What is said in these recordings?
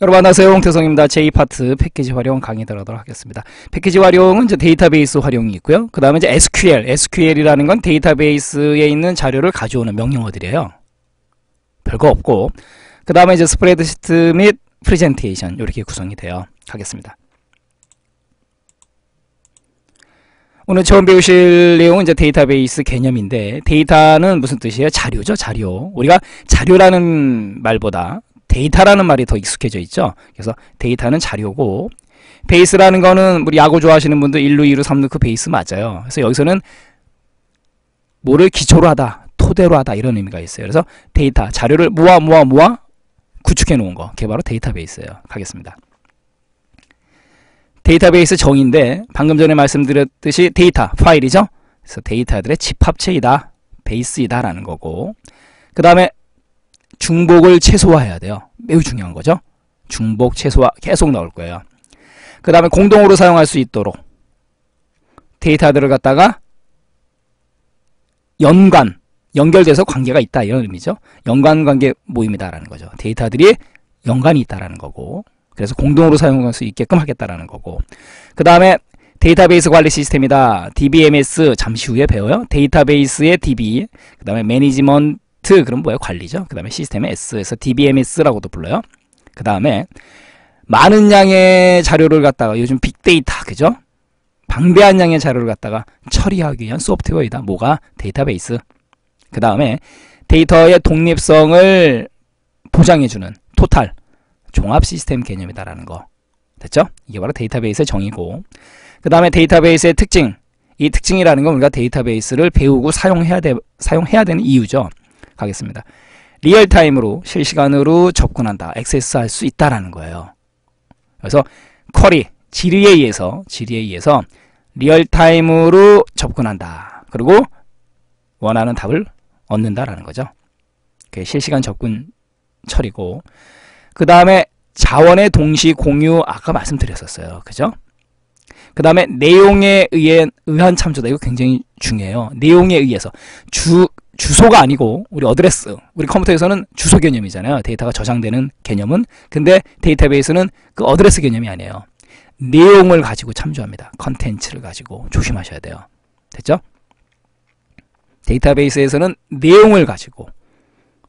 여러분 안녕하세요. 홍태성입니다. 제2파트 패키지 활용 강의 들어가도록 하겠습니다. 패키지 활용은 이제 데이터베이스 활용이 있고요. 그 다음에 이제 SQL이라는 건 데이터베이스에 있는 자료를 가져오는 명령어들이에요. 별거 없고, 그 다음에 이제 스프레드시트 및 프레젠테이션 이렇게 구성이 되어 가겠습니다. 오늘 처음 배우실 내용은 이제 데이터베이스 개념인데, 데이터는 무슨 뜻이에요? 자료죠, 자료. 우리가 자료라는 말보다 데이터라는 말이 더 익숙해져 있죠. 그래서 데이터는 자료고, 베이스라는 거는 우리 야구 좋아하시는 분들 1루, 2루, 3루 그 베이스 맞아요. 그래서 여기서는 뭐를 기초로 하다, 토대로 하다 이런 의미가 있어요. 그래서 데이터, 자료를 모아 구축해 놓은 거, 그게 바로 데이터베이스예요. 가겠습니다. 데이터베이스 정의인데 방금 전에 말씀드렸듯이 데이터, 파일이죠. 그래서 데이터들의 집합체이다, 베이스이다 라는 거고, 그 다음에 중복을 최소화해야 돼요. 매우 중요한 거죠. 중복, 최소화 계속 나올 거예요. 그 다음에 공동으로 사용할 수 있도록 데이터들을 갖다가 연결돼서 관계가 있다 이런 의미죠. 연관관계 모임이다라는 거죠. 데이터들이 연관이 있다라는 거고, 그래서 공동으로 사용할 수 있게끔 하겠다라는 거고, 그 다음에 데이터베이스 관리 시스템이다. DBMS 잠시 후에 배워요. 데이터베이스의 DB, 그 다음에 매니지먼트, 그럼 뭐예요? 관리죠. 그 다음에 시스템의 S에서 DBMS라고도 불러요. 그 다음에 많은 양의 자료를 갖다가, 요즘 빅데이터, 그죠? 방대한 양의 자료를 갖다가 처리하기 위한 소프트웨어이다. 뭐가? 데이터베이스. 그 다음에 데이터의 독립성을 보장해주는 토탈, 종합 시스템 개념이다라는 거. 됐죠? 이게 바로 데이터베이스의 정의고, 그 다음에 데이터베이스의 특징. 이 특징이라는 건 우리가 데이터베이스를 배우고 사용해야 되는 이유죠. 가겠습니다. 리얼타임으로 실시간으로 접근한다, 액세스할 수 있다라는 거예요. 그래서 쿼리, 질의에 의해서 리얼타임으로 접근한다. 그리고 원하는 답을 얻는다라는 거죠. 그게 실시간 접근 처리고, 그 다음에 자원의 동시 공유, 아까 말씀드렸었어요. 그죠? 그 다음에 내용에 의한 참조다. 이거 굉장히 중요해요. 내용에 의해서. 주소가 아니고, 우리 어드레스, 우리 컴퓨터에서는 주소 개념이잖아요. 데이터가 저장되는 개념은. 근데 데이터베이스는 그 어드레스 개념이 아니에요. 내용을 가지고 참조합니다. 컨텐츠를 가지고. 조심하셔야 돼요. 됐죠? 데이터베이스에서는 내용을 가지고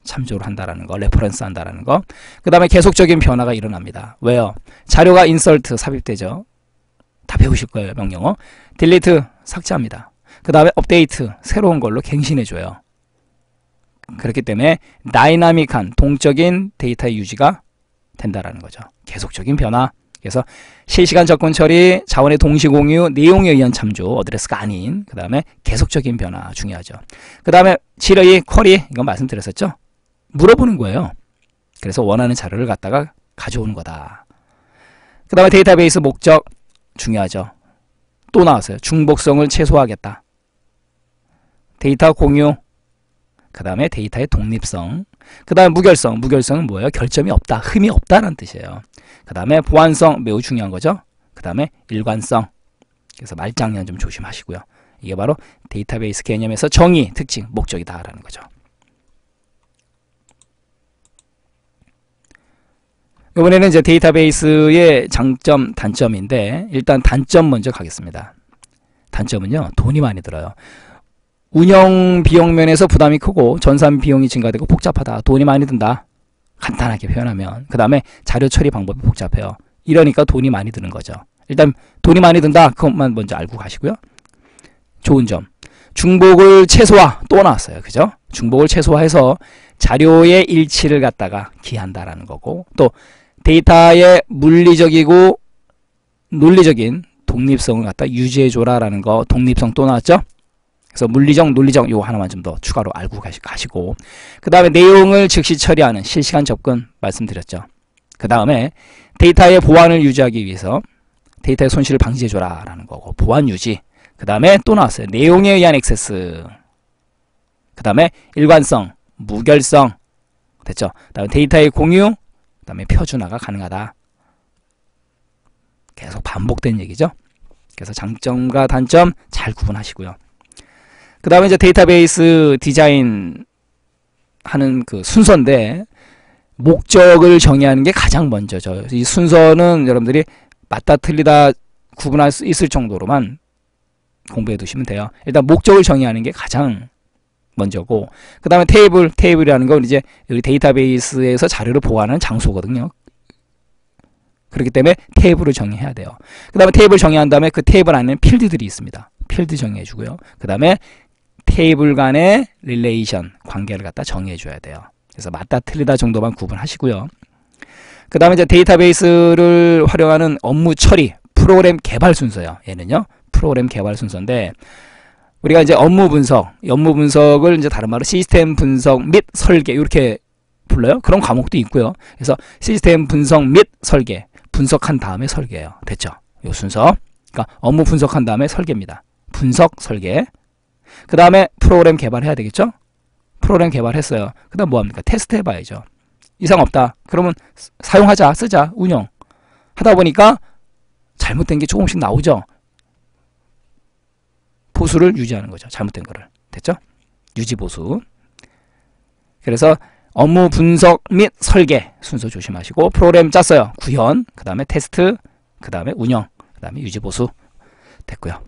참조를 한다라는 거, 레퍼런스 한다라는 거. 그 다음에 계속적인 변화가 일어납니다. 왜요? 자료가 인설트, 삽입되죠. 다 배우실 거예요, 명령어. 딜리트, 삭제합니다. 그 다음에 업데이트, 새로운 걸로 갱신해줘요. 그렇기 때문에 다이나믹한, 동적인 데이터의 유지가 된다라는 거죠. 계속적인 변화. 그래서 실시간 접근 처리, 자원의 동시 공유, 내용에 의한 참조, 어드레스가 아닌, 그 다음에 계속적인 변화 중요하죠. 그 다음에 질의, 쿼리, 이건 말씀드렸었죠. 물어보는 거예요. 그래서 원하는 자료를 갖다가 가져오는 거다. 그 다음에 데이터베이스 목적, 중요하죠. 또 나왔어요. 중복성을 최소화하겠다. 데이터 공유, 그 다음에 데이터의 독립성, 그 다음에 무결성. 무결성은 뭐예요? 결점이 없다, 흠이 없다라는 뜻이에요. 그 다음에 보안성, 매우 중요한 거죠. 그 다음에 일관성. 그래서 말장난 좀 조심하시고요. 이게 바로 데이터베이스 개념에서 정의, 특징, 목적이다라는 거죠. 이번에는 이제 데이터베이스의 장점, 단점인데, 일단 단점 먼저 가겠습니다. 단점은요, 돈이 많이 들어요. 운영 비용 면에서 부담이 크고, 전산 비용이 증가되고 복잡하다, 돈이 많이 든다. 간단하게 표현하면. 그 다음에 자료 처리 방법이 복잡해요. 이러니까 돈이 많이 드는 거죠. 일단 돈이 많이 든다, 그것만 먼저 알고 가시고요. 좋은 점, 중복을 최소화, 또 나왔어요. 그죠? 중복을 최소화해서 자료의 일치를 갖다가 기한다라는 거고, 또 데이터의 물리적이고 논리적인 독립성을 갖다 유지해줘라라는 거, 독립성 또 나왔죠? 그래서 물리적, 논리적 요거 하나만 좀 더 추가로 알고 가시고, 그 다음에 내용을 즉시 처리하는 실시간 접근 말씀드렸죠. 그 다음에 데이터의 보안을 유지하기 위해서 데이터의 손실을 방지해줘라라는 거고, 보안 유지. 그 다음에 또 나왔어요. 내용에 의한 액세스. 그 다음에 일관성, 무결성. 됐죠? 그 다음에 데이터의 공유, 그 다음에 표준화가 가능하다. 계속 반복된 얘기죠. 그래서 장점과 단점 잘 구분하시고요. 그 다음에 이제 데이터베이스 디자인 하는 그 순서인데, 목적을 정의하는 게 가장 먼저죠. 이 순서는 여러분들이 맞다 틀리다 구분할 수 있을 정도로만 공부해 두시면 돼요. 일단 목적을 정의하는 게 가장 먼저고, 그 다음에 테이블이라는 건 이제 우리 데이터베이스에서 자료를 보관하는 장소거든요. 그렇기 때문에 테이블을 정의해야 돼요. 그 다음에 테이블 정의한 다음에 그 테이블 안에는 필드들이 있습니다. 필드 정의해 주고요. 그 다음에 테이블 간의 릴레이션, 관계를 갖다 정의해 줘야 돼요. 그래서 맞다 틀리다 정도만 구분하시고요. 그 다음에 이제 데이터베이스를 활용하는 업무 처리, 프로그램 개발 순서예요. 얘는요, 프로그램 개발 순서인데, 우리가 이제 업무 분석을 이제 다른 말로 시스템 분석 및 설계, 이렇게 불러요. 그런 과목도 있고요. 그래서 시스템 분석 및 설계, 분석한 다음에 설계예요. 됐죠? 요 순서. 그러니까 업무 분석한 다음에 설계입니다. 분석, 설계. 그 다음에 프로그램 개발해야 되겠죠? 프로그램 개발했어요. 그 다음 뭐합니까? 테스트 해봐야죠. 이상 없다. 그러면 사용하자, 쓰자, 운영. 하다 보니까 잘못된 게 조금씩 나오죠? 보수를 유지하는 거죠. 잘못된 거를. 됐죠? 유지 보수. 그래서 업무 분석 및 설계 순서 조심하시고, 프로그램 짰어요. 구현, 그 다음에 테스트, 그 다음에 운영, 그 다음에 유지 보수. 됐고요.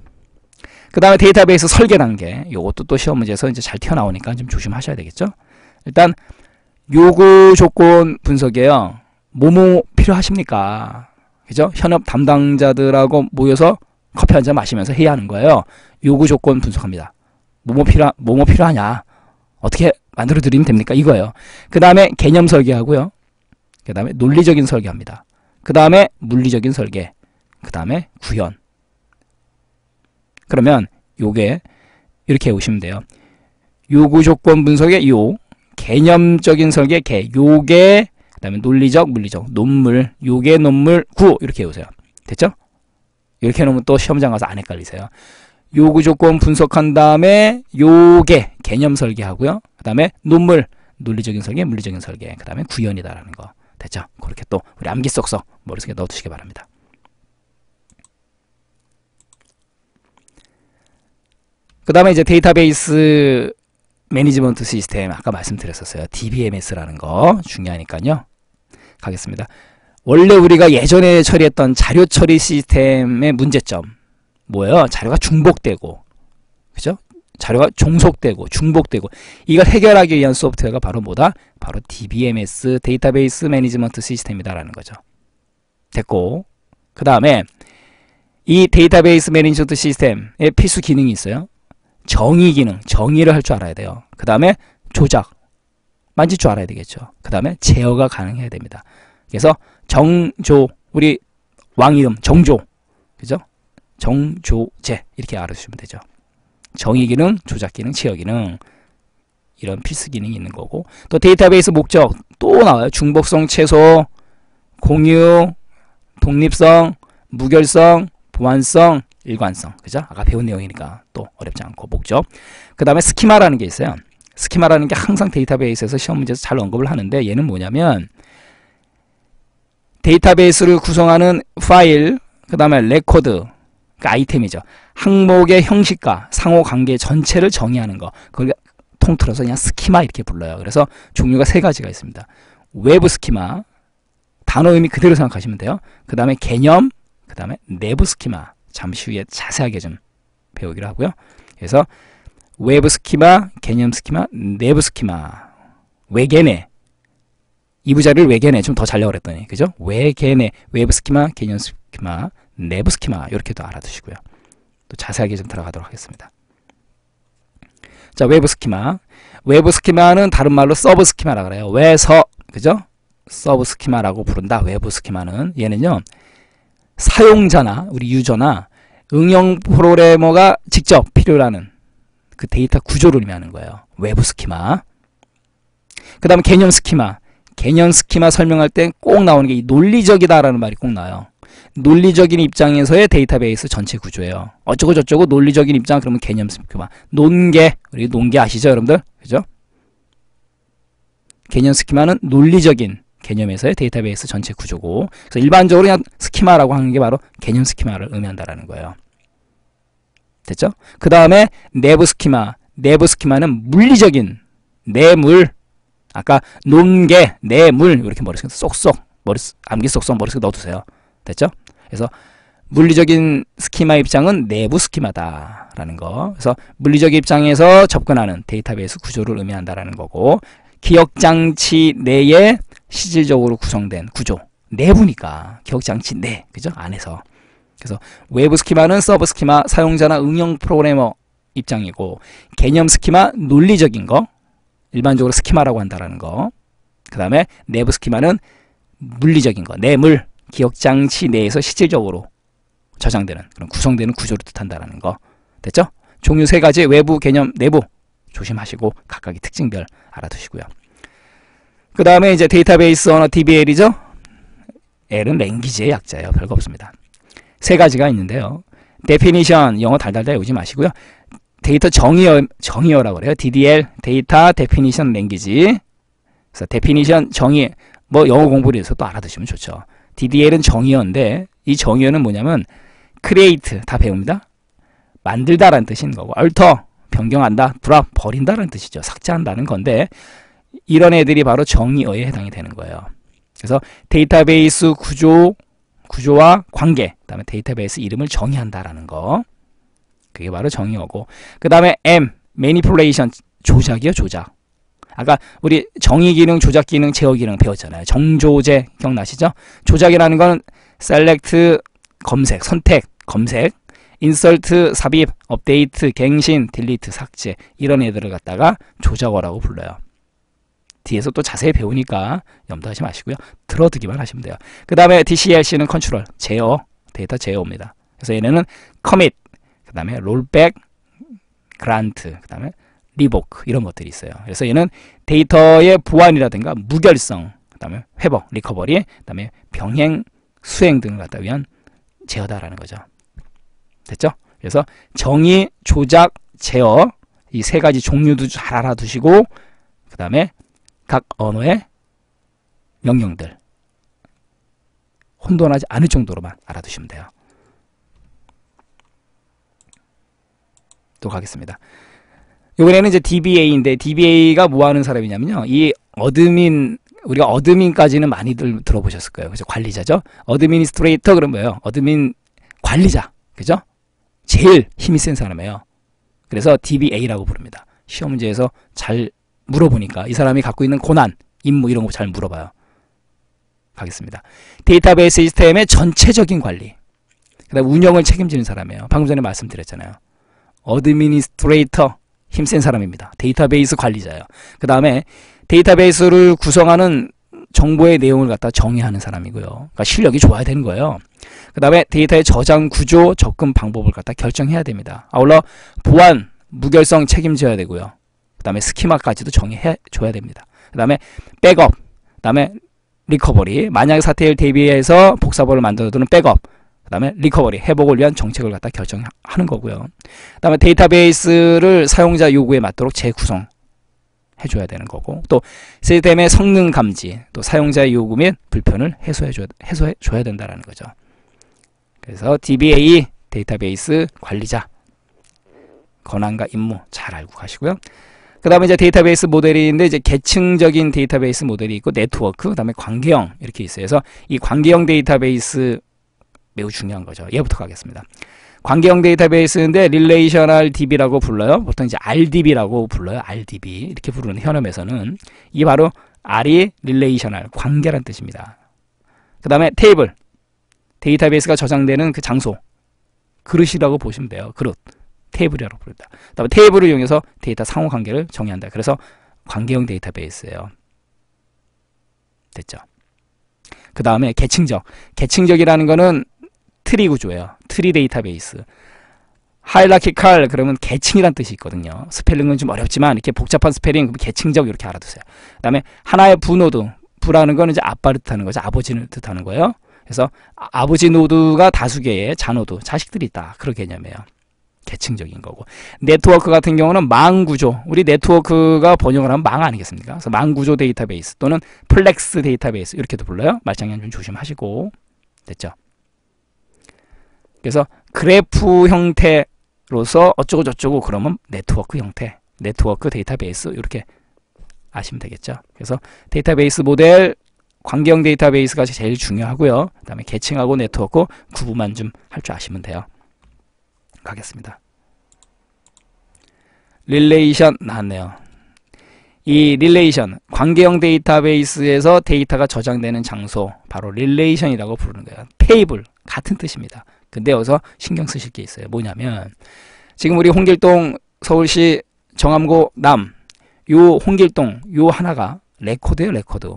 그 다음에 데이터베이스 설계 단계. 요것도 또 시험 문제에서 이제 잘 튀어나오니까 좀 조심하셔야 되겠죠? 일단 요구 조건 분석이에요. 뭐뭐 필요하십니까? 그죠? 현업 담당자들하고 모여서 커피 한잔 마시면서 해야 하는 거예요. 요구 조건 분석합니다. 뭐뭐 필요하냐? 어떻게 만들어 드리면 됩니까? 이거예요. 그 다음에 개념 설계하고요. 그 다음에 논리적인 설계합니다. 그 다음에 물리적인 설계. 그 다음에 구현. 그러면 요게 이렇게 오시면 돼요. 요구 조건 분석의 요, 개념적인 설계 개, 요게, 그 다음에 논리적, 물리적, 논물, 요게 논물 구, 이렇게 해오세요. 됐죠? 이렇게 해놓으면 또 시험장 가서 안 헷갈리세요. 요구 조건 분석한 다음에 요게 개념 설계하고요. 그 다음에 논물, 논리적인 설계, 물리적인 설계, 그 다음에 구현이다라는 거. 됐죠? 그렇게 또 우리 암기 쏙쏙 머릿속에 넣어두시기 바랍니다. 그 다음에 이제 데이터베이스 매니지먼트 시스템, 아까 말씀드렸었어요. DBMS라는 거 중요하니까요. 가겠습니다. 원래 우리가 예전에 처리했던 자료 처리 시스템의 문제점 뭐예요? 자료가 중복되고, 그죠? 자료가 종속되고 중복되고, 이걸 해결하기 위한 소프트웨어가 바로 뭐다? 바로 DBMS, 데이터베이스 매니지먼트 시스템이다라는 거죠. 됐고, 그 다음에 이 데이터베이스 매니지먼트 시스템의 필수 기능이 있어요. 정의 기능, 정의를 할 줄 알아야 돼요. 그 다음에 조작, 만질 줄 알아야 되겠죠. 그 다음에 제어가 가능해야 됩니다. 그래서 정조, 우리 왕 이름 정조, 그죠? 정조제, 이렇게 알아주시면 되죠. 정의 기능, 조작 기능, 제어 기능, 이런 필수 기능이 있는 거고, 또 데이터베이스 목적 또 나와요. 중복성 최소, 공유, 독립성, 무결성, 보안성, 일관성. 그죠? 아까 배운 내용이니까 또 어렵지 않고. 목적. 그 다음에 스키마라는 게 있어요. 스키마라는 게 항상 데이터베이스에서 시험 문제에서 잘 언급을 하는데, 얘는 뭐냐면 데이터베이스를 구성하는 파일, 그 다음에 레코드, 그러니까 아이템이죠. 항목의 형식과 상호관계 전체를 정의하는 거. 그걸 통틀어서 그냥 스키마 이렇게 불러요. 그래서 종류가 세 가지가 있습니다. 외부 스키마, 단어 의미 그대로 생각하시면 돼요. 그 다음에 개념, 그 다음에 내부 스키마. 잠시 후에 자세하게 좀 배우기로 하고요. 그래서 외부 스키마, 개념 스키마, 내부 스키마, 외계내. 이 부자리를 외계내 좀 더 잘려고 그랬더니, 그죠? 외계내, 외부 스키마, 개념 스키마, 내부 스키마, 이렇게도 알아두시고요. 또 자세하게 좀 들어가도록 하겠습니다. 자, 외부 스키마. 외부 스키마는 다른 말로 서브 스키마라 그래요. 그죠? 서브 스키마라고 부른다. 외부 스키마는. 얘는요, 사용자나 우리 유저나 응용 프로그래머가 직접 필요로 하는 그 데이터 구조를 의미하는 거예요. 외부 스키마. 그 다음에 개념 스키마. 개념 스키마 설명할 때 꼭 나오는 게 이 논리적이다라는 말이 꼭 나와요. 논리적인 입장에서의 데이터베이스 전체 구조예요. 어쩌고 저쩌고 논리적인 입장, 그러면 개념 스키마. 논계, 우리 논계 아시죠, 여러분들? 그죠? 개념 스키마는 논리적인 개념에서의 데이터베이스 전체 구조고, 그래서 일반적으로 그냥 스키마라고 하는 게 바로 개념 스키마를 의미한다라는 거예요. 됐죠? 그 다음에 내부 스키마. 내부 스키마는 물리적인, 내물, 아까 논개, 내물 이렇게 머릿속에 쏙쏙 암기 쏙쏙 머릿속에 넣어두세요. 됐죠? 그래서 물리적인 스키마 입장은 내부 스키마다라는 거. 그래서 물리적 입장에서 접근하는 데이터베이스 구조를 의미한다라는 거고, 기억장치 내에 실질적으로 구성된 구조, 내부니까 기억장치 내, 그죠? 안에서. 그래서 외부 스키마는 서브 스키마, 사용자나 응용 프로그래머 입장이고, 개념 스키마, 논리적인 거, 일반적으로 스키마라고 한다라는 거. 그 다음에 내부 스키마는 물리적인 거, 내물, 기억장치 내에서 실질적으로 저장되는, 그런 구성되는 구조를 뜻한다라는 거. 됐죠? 종류 세 가지, 외부, 개념, 내부 조심하시고 각각의 특징별 알아두시고요. 그 다음에 이제 데이터베이스 언어 DBL이죠. L은 랭귀지의 약자예요. 별거 없습니다. 세 가지가 있는데요. definition, 영어 달달달 오지 마시고요. 데이터 정의어라고 그래요. DDL, 데이터 데피니션 랭귀지. 그래서 definition, 정의, 뭐 영어 공부를 해서 또 알아두시면 좋죠. DDL은 정의어인데, 이 정의어는 뭐냐면 create, 다 배웁니다. 만들다라는 뜻인 거고, alter, 변경한다, drop, 버린다라는 뜻이죠. 삭제한다는 건데, 이런 애들이 바로 정의어에 해당이 되는 거예요. 그래서 데이터베이스 구조와 관계, 그 다음에 데이터베이스 이름을 정의한다라는 거. 그게 바로 정의어고, 그 다음에 M, manipulation, 조작이요, 조작. 아까 우리 정의 기능, 조작 기능, 제어 기능 배웠잖아요. 정조제 기억나시죠? 조작이라는 건 select, 검색, 선택, 검색, insert, 삽입, update, 갱신, delete, 삭제, 이런 애들을 갖다가 조작어라고 불러요. 뒤에서 또 자세히 배우니까 염두하지 마시고요. 들어두기만 하시면 돼요. 그 다음에 DCLC는 컨트롤, 제어, 데이터 제어입니다. 그래서 얘네는 commit, 그 다음에 rollback, grant, 그 다음에 revoke, 이런 것들이 있어요. 그래서 얘는 데이터의 보완이라든가 무결성, 그 다음에 회복, 리커버리, 그 다음에 병행, 수행 등을 갖다 위한 제어다라는 거죠. 됐죠? 그래서 정의, 조작, 제어, 이 세 가지 종류도 잘 알아두시고, 그 다음에 각 언어의 명령들 혼돈하지 않을 정도로만 알아두시면 돼요. 또 가겠습니다. 이번에는 이제 DBA인데, DBA가 뭐 하는 사람이냐면요, 이 어드민, 우리가 어드민까지는 많이들 들어보셨을 거예요. 그죠? 관리자죠? 어드미니스트레이터, 그런 거예요. 어드민 관리자. 그죠? 제일 힘이 센 사람이에요. 그래서 DBA라고 부릅니다. 시험 문제에서 잘 물어보니까 이 사람이 갖고 있는 고난, 임무 이런 거 잘 물어봐요. 가겠습니다. 데이터베이스 시스템의 전체적인 관리, 그다음 운영을 책임지는 사람이에요. 방금 전에 말씀드렸잖아요. 어드미니스트레이터, 힘센 사람입니다. 데이터베이스 관리자예요. 그 다음에 데이터베이스를 구성하는 정보의 내용을 갖다 정의하는 사람이고요. 그러니까 실력이 좋아야 되는 거예요. 그 다음에 데이터의 저장 구조, 접근 방법을 갖다 결정해야 됩니다. 아울러 보안, 무결성 책임져야 되고요. 그 다음에 스키마까지도 정의해 줘야 됩니다. 그 다음에 백업, 그 다음에 리커버리, 만약의 사태에 대비해서 복사본을 만들어두는 백업, 그 다음에 리커버리, 회복을 위한 정책을 갖다 결정하는 거고요. 그 다음에 데이터베이스를 사용자 요구에 맞도록 재구성 해줘야 되는 거고, 또 시스템의 성능 감지, 또 사용자의 요구 및 불편을 해소해줘야 된다는 거죠. 그래서 DBA, 데이터베이스 관리자, 권한과 임무 잘 알고 가시고요. 그 다음에 이제 데이터베이스 모델인데, 이제 계층적인 데이터베이스 모델이 있고, 네트워크, 그 다음에 관계형 이렇게 있어요. 그래서 이 관계형 데이터베이스 매우 중요한 거죠. 얘부터 가겠습니다. 관계형 데이터베이스인데 Relational DB라고 불러요. 보통 이제 RDB라고 불러요. RDB 이렇게 부르는 현업에서는 이게 바로 R이 Relational, 관계란 뜻입니다. 그 다음에 테이블, 데이터베이스가 저장되는 그 장소, 그릇이라고 보시면 돼요. 그릇, 테이블이라고 부릅니다. 그 다음에 테이블을 이용해서 데이터 상호관계를 정의한다. 그래서 관계형 데이터베이스예요. 됐죠? 그 다음에 계층적이라는 거는 트리 구조예요. 트리 데이터베이스. 하이라키칼, 그러면 계층이란 뜻이 있거든요. 스펠링은 좀 어렵지만 이렇게 복잡한 스펠링, 계층적 이렇게 알아두세요. 그 다음에 하나의 부노드, 부라는 거는 이제 아빠를 뜻하는 거죠. 아버지를 뜻하는 거예요. 그래서 아버지 노드가 다수개의 자노드, 자식들이 있다. 그런 개념이에요. 계층적인 거고. 네트워크 같은 경우는 망 구조. 우리 네트워크가 번역을 하면 망 아니겠습니까? 그래서 망 구조 데이터베이스 또는 플렉스 데이터베이스 이렇게도 불러요. 말장난 좀 조심하시고. 됐죠? 그래서 그래프 형태로서 어쩌고 저쩌고 그러면 네트워크 형태, 네트워크 데이터베이스 이렇게 아시면 되겠죠. 그래서 데이터베이스 모델, 관계형 데이터베이스가 제일 중요하고요. 그 다음에 계층하고 네트워크 구분만 좀 할 줄 아시면 돼요. 가겠습니다. 릴레이션 나왔네요. 이 릴레이션, 관계형 데이터베이스에서 데이터가 저장되는 장소, 바로 릴레이션이라고 부르는 거예요. 테이블, 같은 뜻입니다. 근데 여기서 신경 쓰실 게 있어요. 뭐냐면 지금 우리 홍길동 서울시 정암고 남, 요 홍길동 요 하나가 레코드예요. 레코드.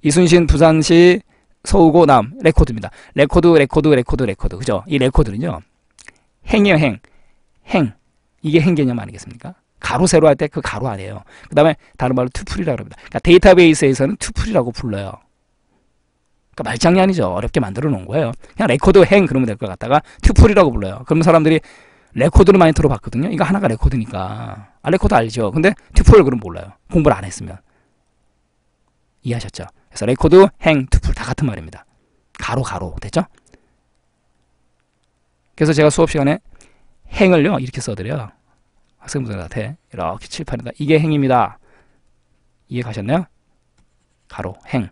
이순신 부산시 서우고 남 레코드입니다. 레코드. 그죠? 이 레코드는요, 행이에요. 행. 이게 행 개념 아니겠습니까? 가로 세로 할 때 그 가로 아니에요. 그 다음에 다른 말로 투풀이라고 합니다. 그러니까 데이터베이스에서는 투풀이라고 불러요. 그러니까 말장난이죠. 어렵게 만들어 놓은 거예요. 그냥 레코드 행 그러면 될 것 같다가 투풀이라고 불러요. 그러면 사람들이 레코드를 많이 들어봤거든요. 이거 하나가 레코드니까. 아, 레코드 알죠. 근데 투풀 그럼 몰라요. 공부를 안 했으면. 이해하셨죠? 그래서 레코드, 행, 투풀 다 같은 말입니다. 가로 됐죠? 그래서 제가 수업 시간에 행을요 이렇게 써드려요. 학생분들한테 이렇게 칠판에다 이게 행입니다. 이해 가셨나요? 가로, 행.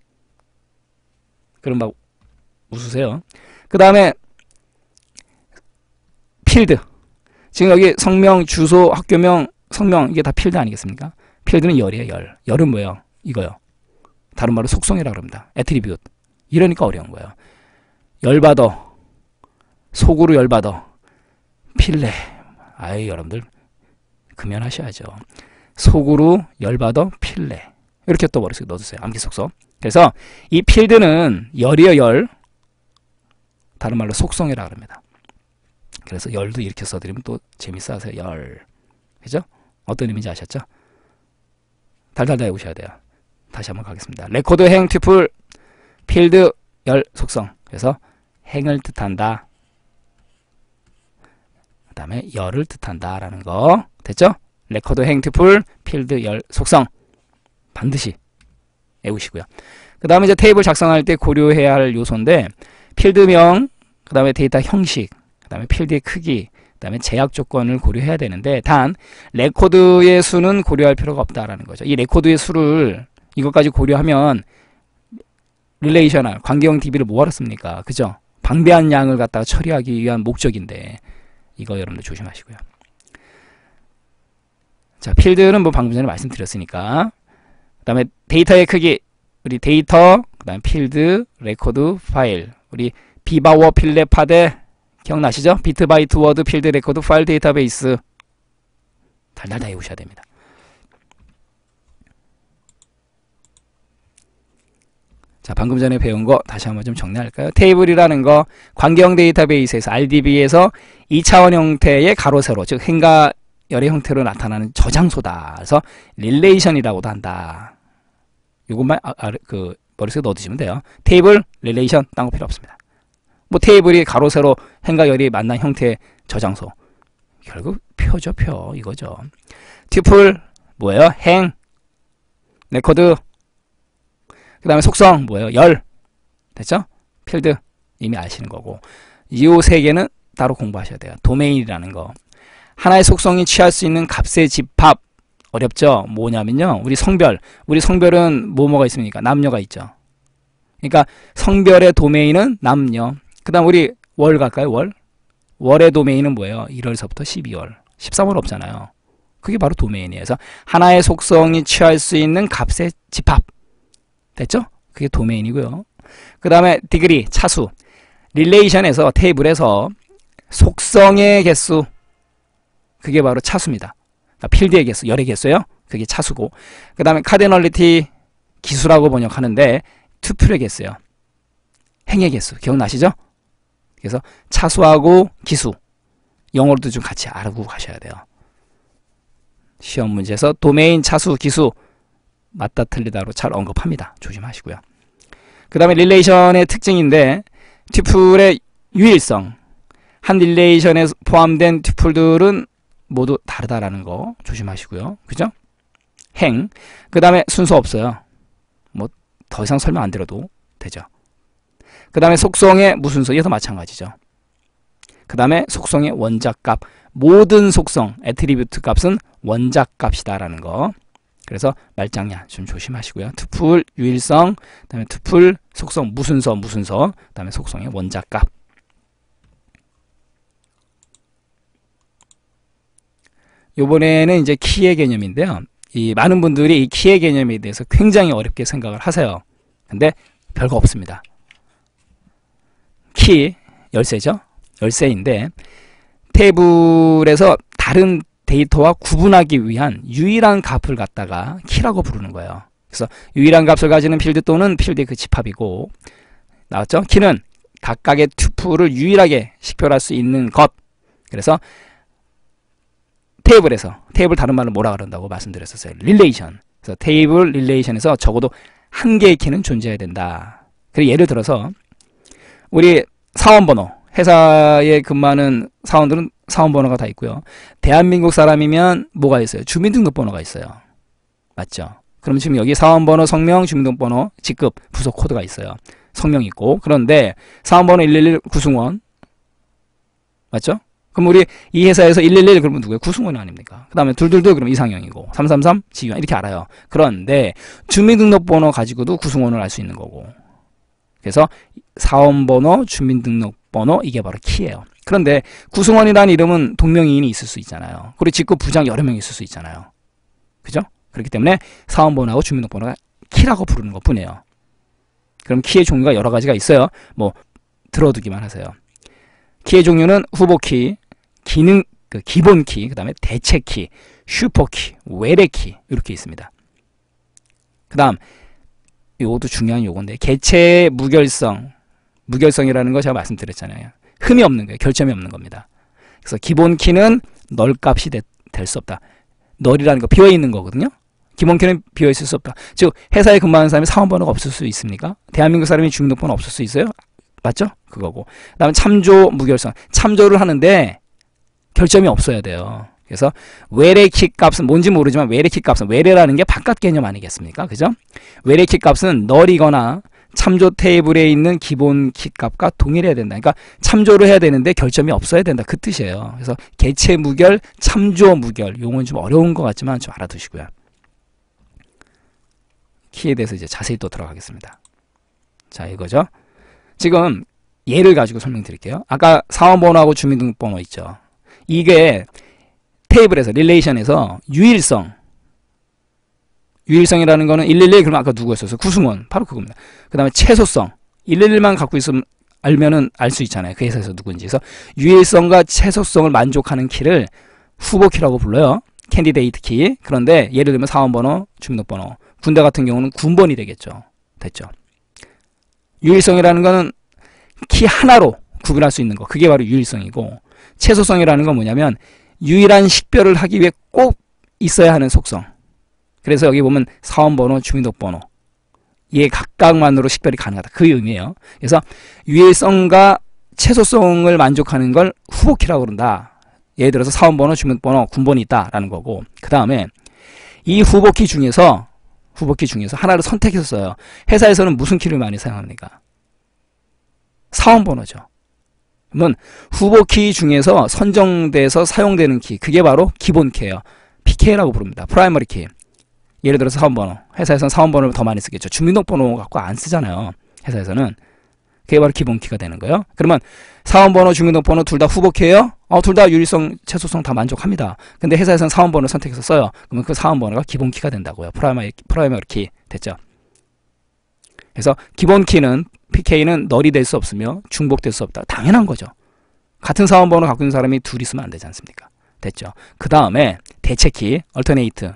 그럼 막 웃으세요. 그 다음에 필드. 지금 여기 성명, 주소, 학교명, 성명 이게 다 필드 아니겠습니까? 필드는 열이에요. 열. 열은 뭐예요? 이거요. 다른 말로 속성이라고 합니다. 애트리뷰트. 이러니까 어려운 거예요. 열받아. 속으로 열받아. 필레. 아이 여러분들 금연하셔야죠. 속으로 열받아 필레. 이렇게 또 머릿속에 넣어두세요. 암기 속성. 그래서 이 필드는 열이요. 열. 다른 말로 속성이라고 합니다. 그래서 열도 이렇게 써드리면 또 재밌어 하세요. 열. 그죠? 어떤 의미인지 아셨죠? 달달달 해보셔야 돼요. 다시 한번 가겠습니다. 레코드, 행, 튜플, 필드, 열, 속성. 그래서 행을 뜻한다. 그 다음에 열을 뜻한다 라는 거. 됐죠? 레코드, 행, 튜플, 필드, 열, 속성. 반드시 외우시고요. 그 다음에 이제 테이블 작성할 때 고려해야 할 요소인데, 필드명, 그 다음에 데이터 형식, 그 다음에 필드의 크기, 그 다음에 제약 조건을 고려해야 되는데, 단 레코드의 수는 고려할 필요가 없다라는 거죠. 이 레코드의 수를 이것까지 고려하면 릴레이셔널 관계형 DB를 뭐하러 씁니까? 그죠? 방대한 양을 갖다가 처리하기 위한 목적인데, 이거 여러분들 조심하시고요. 자, 필드는 뭐 방금 전에 말씀드렸으니까. 그 다음에 데이터의 크기, 우리 데이터, 그 다음에 필드, 레코드, 파일. 우리 비바워 필레 파데 기억나시죠? 비트 바이트 워드 필드 레코드 파일 데이터베이스. 달달달 외우셔야 됩니다. 자, 방금 전에 배운 거 다시 한번 좀 정리할까요? 테이블이라는 거 관계형 데이터베이스에서 RDB에서 2차원 형태의 가로 세로, 즉 행과 열의 형태로 나타나는 저장소다. 그래서 릴레이션이라고도 한다. 요것만 그 머릿속에 넣어두시면 돼요. 테이블, 릴레이션 딴 거 필요 없습니다. 뭐 테이블이 가로 세로 행과 열이 만난 형태의 저장소. 결국 표죠, 표. 이거죠. 튜플 뭐예요? 행, 레코드. 그 다음에 속성 뭐예요? 열. 됐죠? 필드 이미 아시는 거고, 이 세 개는 따로 공부하셔야 돼요. 도메인이라는 거. 하나의 속성이 취할 수 있는 값의 집합. 어렵죠? 뭐냐면요, 우리 성별은 뭐가 있습니까? 남녀가 있죠. 그러니까 성별의 도메인은 남녀. 그 다음 우리 월 갈까요? 월의 도메인은 뭐예요? 1월서부터 12월 13월 없잖아요. 그게 바로 도메인이에요. 그래서 하나의 속성이 취할 수 있는 값의 집합. 됐죠? 그게 도메인이고요. 그 다음에 디그리, 차수. 릴레이션에서, 테이블에서 속성의 개수, 그게 바로 차수입니다. 그러니까 필드의 개수, 열의 개수예요. 그게 차수고, 그 다음에 카디널리티, 기수라고 번역하는데 투플의 개수예요. 행의 개수 기억나시죠? 그래서 차수하고 기수, 영어로도 좀 같이 알고 가셔야 돼요. 시험 문제에서 도메인, 차수, 기수 맞다 틀리다로 잘 언급합니다. 조심하시고요. 그 다음에 릴레이션의 특징인데, 튜플의 유일성. 한 릴레이션에 포함된 튜플들은 모두 다르다라는 거 조심하시고요. 그죠? 행. 그 다음에 순서 없어요. 뭐 더 이상 설명 안 드려도 되죠. 그 다음에 속성의 무순서. 얘도 마찬가지죠. 그 다음에 속성의 원작값. 모든 속성, 애트리뷰트 값은 원작값이다라는 거. 그래서 말장난 좀 조심하시고요. 투풀 유일성, 그다음에 투풀 속성 무순서, 그다음에 속성의 원자값. 요번에는 이제 키의 개념인데요. 이 많은 분들이 이 키의 개념에 대해서 굉장히 어렵게 생각을 하세요. 근데 별거 없습니다. 키 열쇠죠. 열쇠인데 테이블에서 다른 데이터와 구분하기 위한 유일한 값을 갖다가 키라고 부르는 거예요. 그래서 유일한 값을 가지는 필드 또는 필드의 그 집합이고, 나왔죠? 키는 각각의 튜플을 유일하게 식별할 수 있는 것. 그래서 테이블 다른 말로 뭐라 그런다고 말씀드렸었어요. 릴레이션. 그래서 테이블 릴레이션에서 적어도 한 개의 키는 존재해야 된다. 그리고 예를 들어서 우리 사원번호, 회사에 근무하는 사원들은 사원번호가 다 있고요. 대한민국 사람이면 뭐가 있어요? 주민등록번호가 있어요. 맞죠? 그럼 지금 여기 사원번호, 성명, 주민등록번호, 직급, 부서 코드가 있어요. 성명 있고. 그런데 사원번호 111 구승원 맞죠? 그럼 우리 이 회사에서 111 그러면 누구예요? 구승원 아닙니까? 그 다음에 222 그럼 이상형이고 333 지규환 이렇게 알아요. 그런데 주민등록번호 가지고도 구승원을 알 수 있는 거고. 그래서 사원번호, 주민등록번호 이게 바로 키예요. 그런데 구승원이라는 이름은 동명이인이 있을 수 있잖아요. 그리고 직급 부장 여러 명 있을 수 있잖아요. 그죠? 그렇기 때문에 사원번호하고 주민등록번호가 키라고 부르는 것 뿐이에요. 그럼 키의 종류가 여러 가지가 있어요. 뭐 들어두기만 하세요. 키의 종류는 후보키, 기본키, 그 다음에 대체키, 슈퍼키, 외래키 이렇게 있습니다. 그 다음 요것도 중요한 요건데 개체 무결성이라는 거 제가 말씀드렸잖아요. 흠이 없는 거예요. 결점이 없는 겁니다. 그래서 기본키는 널 값이 될 수 없다. 널이라는 거 비어있는 거거든요. 기본키는 비어있을 수 없다. 즉 회사에 근무하는 사람이 사원번호가 없을 수 있습니까? 대한민국 사람이 주민등록번호 없을 수 있어요? 맞죠? 그거고. 그 다음에 참조 무결성. 참조를 하는데 결점이 없어야 돼요. 그래서 외래키 값은 뭔지 모르지만 외래키 값은 외래라는 게 바깥 개념 아니겠습니까? 그죠? 외래키 값은 널이거나 참조 테이블에 있는 기본 키 값과 동일해야 된다. 그러니까 참조를 해야 되는데 결점이 없어야 된다. 그 뜻이에요. 그래서 개체 무결, 참조 무결. 용어는 좀 어려운 것 같지만 좀 알아두시고요. 키에 대해서 이제 자세히 또 들어가겠습니다. 자, 이거죠. 지금 예를 가지고 설명드릴게요. 아까 사원번호하고 주민등록번호 있죠. 이게 테이블에서 릴레이션에서 유일성이라는 거는 111 그러면 아까 누구였었어요? 구승원. 바로 그겁니다. 그 다음에 최소성 111만 갖고 있으면 알면은 알 수 있잖아요. 그 회사에서 누군지. 그래서 유일성과 최소성을 만족하는 키를 후보키라고 불러요. 캔디데이트 키. 그런데 예를 들면 사원번호, 주민등록번호. 군대 같은 경우는 군번이 되겠죠. 됐죠. 유일성이라는 거는 키 하나로 구분할 수 있는 거. 그게 바로 유일성이고, 최소성이라는 건 뭐냐면 유일한 식별을 하기 위해 꼭 있어야 하는 속성. 그래서 여기 보면 사원번호, 주민등록번호 얘 각각만으로 식별이 가능하다. 그 의미예요. 그래서 유일성과 최소성을 만족하는 걸 후보키라고 그런다. 예를 들어서 사원번호, 주민번호, 군번이 있다라는 거고, 그 다음에 이 후보키 중에서 하나를 선택해서 써요. 회사에서는 무슨 키를 많이 사용합니까? 사원번호죠. 그러면 후보키 중에서 선정돼서 사용되는 키, 그게 바로 기본키예요. PK라고 부릅니다. 프라이머리 키. 예를 들어서 사원번호. 회사에서는 사원번호를 더 많이 쓰겠죠. 주민등록번호 갖고 안 쓰잖아요. 회사에서는. 그게 바로 기본키가 되는 거예요. 그러면 사원번호, 주민등록번호 둘 다 후보키예요? 둘 다 유일성, 최소성 다 만족합니다. 근데 회사에서는 사원번호를 선택해서 써요. 그러면 그 사원번호가 기본키가 된다고요. 프라이머리 키. 됐죠? 그래서 기본키는 PK는 널이 될 수 없으며 중복될 수 없다. 당연한 거죠. 같은 사원번호 갖고 있는 사람이 둘이 있으면 안 되지 않습니까? 됐죠? 그 다음에 대체키, 얼터네이트.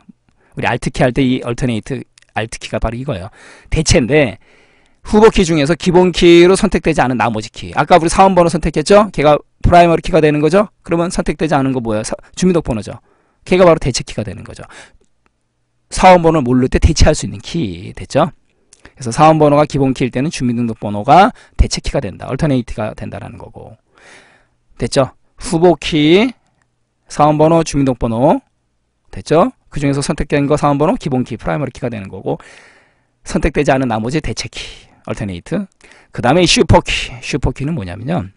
우리 알트키 할 때 이 얼터네이트, 알트키가 바로 이거예요. 대체인데 후보키 중에서 기본키로 선택되지 않은 나머지 키. 아까 우리 사원번호 선택했죠? 걔가 프라이머리 키가 되는 거죠? 그러면 선택되지 않은 거 뭐예요? 주민등록번호죠. 걔가 바로 대체키가 되는 거죠. 사원번호를 모를 때 대체할 수 있는 키. 됐죠? 그래서 사원번호가 기본키일 때는 주민등록번호가 대체키가 된다. 얼터네이트가 된다라는 거고. 됐죠? 후보키, 사원번호, 주민등록번호. 됐죠? 그 중에서 선택된 거 사원번호, 기본키, 프라이머리 키가 되는 거고, 선택되지 않은 나머지 대체키, 얼터네이트. 그 다음에 슈퍼키. 슈퍼키는 뭐냐면요,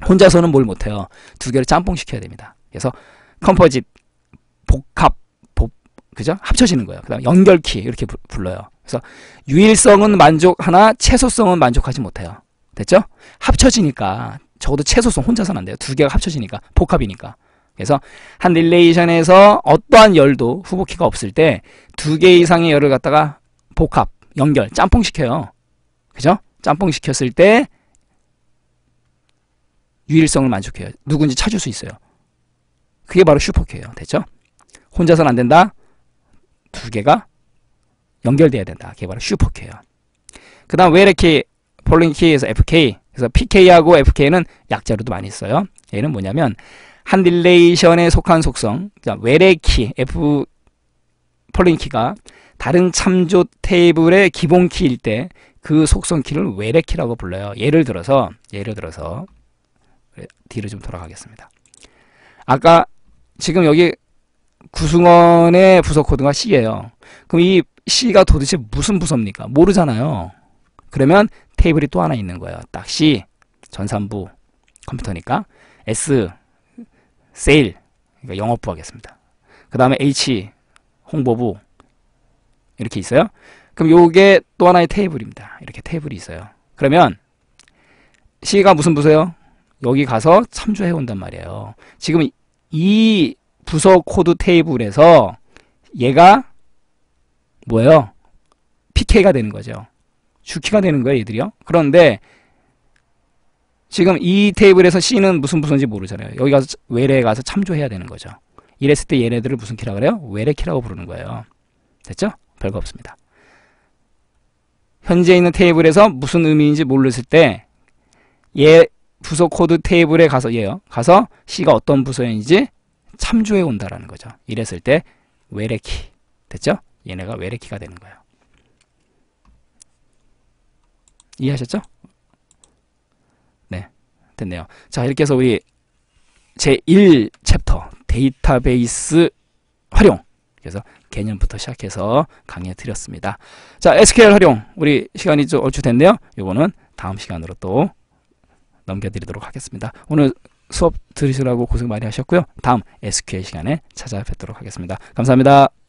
혼자서는 뭘 못해요. 두 개를 짬뽕 시켜야 됩니다. 그래서 컴포짓, 복합, 그죠? 합쳐지는 거예요. 그 다음 연결키 이렇게 불러요. 그래서 유일성은 만족하나 최소성은 만족하지 못해요. 됐죠? 합쳐지니까 적어도 최소성 혼자서는 안 돼요. 두 개가 합쳐지니까 복합이니까. 그래서 한 릴레이션에서 어떠한 열도 후보키가 없을 때 두 개 이상의 열을 갖다가 복합, 연결, 짬뽕시켜요. 그죠? 짬뽕시켰을 때 유일성을 만족해요. 누군지 찾을 수 있어요. 그게 바로 슈퍼키예요. 됐죠? 혼자서는 안 된다. 두 개가 연결돼야 된다. 그게 바로 슈퍼키예요. 그 다음 웨레키, 폴링키에서 FK. 그래서 PK하고 FK는 약자로도 많이 써요. 얘는 뭐냐면 한 릴레이션에 속한 속성, 웨레키, 폴링키가 다른 참조 테이블의 기본 키일 때 그 속성 키를 웨레키라고 불러요. 예를 들어서 뒤로 좀 돌아가겠습니다. 아까 지금 여기 구승원의 부서 코드가 C예요. 그럼 이 C가 도대체 무슨 부서입니까? 모르잖아요. 그러면 테이블이 또 하나 있는 거예요. 딱 C, 전산부, 컴퓨터니까 S, 세일, 그러니까 영업부 하겠습니다. 그 다음에 H, 홍보부 이렇게 있어요. 그럼 요게 또 하나의 테이블입니다. 이렇게 테이블이 있어요. 그러면 C가 무슨 부서요? 여기 가서 참조해 온단 말이에요. 지금 이 부서 코드 테이블에서 얘가 뭐예요? PK가 되는 거죠. 주키가 되는 거예요, 얘들이요. 그런데 지금 이 테이블에서 C는 무슨 부서인지 모르잖아요. 여기 가서 외래에 가서 참조해야 되는 거죠. 이랬을 때 얘네들을 무슨 키라고 그래요? 외래키라고 부르는 거예요. 됐죠? 별거 없습니다. 현재 있는 테이블에서 무슨 의미인지 모르실 때 얘 부서 코드 테이블에 가서 가서 C가 어떤 부서인지 참조해 온다라는 거죠. 이랬을 때 외래키. 됐죠? 얘네가 외래키가 되는 거예요. 이해하셨죠? 네, 됐네요. 자, 이렇게 해서 우리 제1 챕터 데이터베이스 활용, 그래서 개념부터 시작해서 강의해 드렸습니다. 자, SQL 활용, 우리 시간이 좀 얼추 됐네요. 요거는 다음 시간으로 또 넘겨드리도록 하겠습니다. 오늘 수업 들으시라고 고생 많이 하셨고요. 다음 SQL 시간에 찾아뵙도록 하겠습니다. 감사합니다.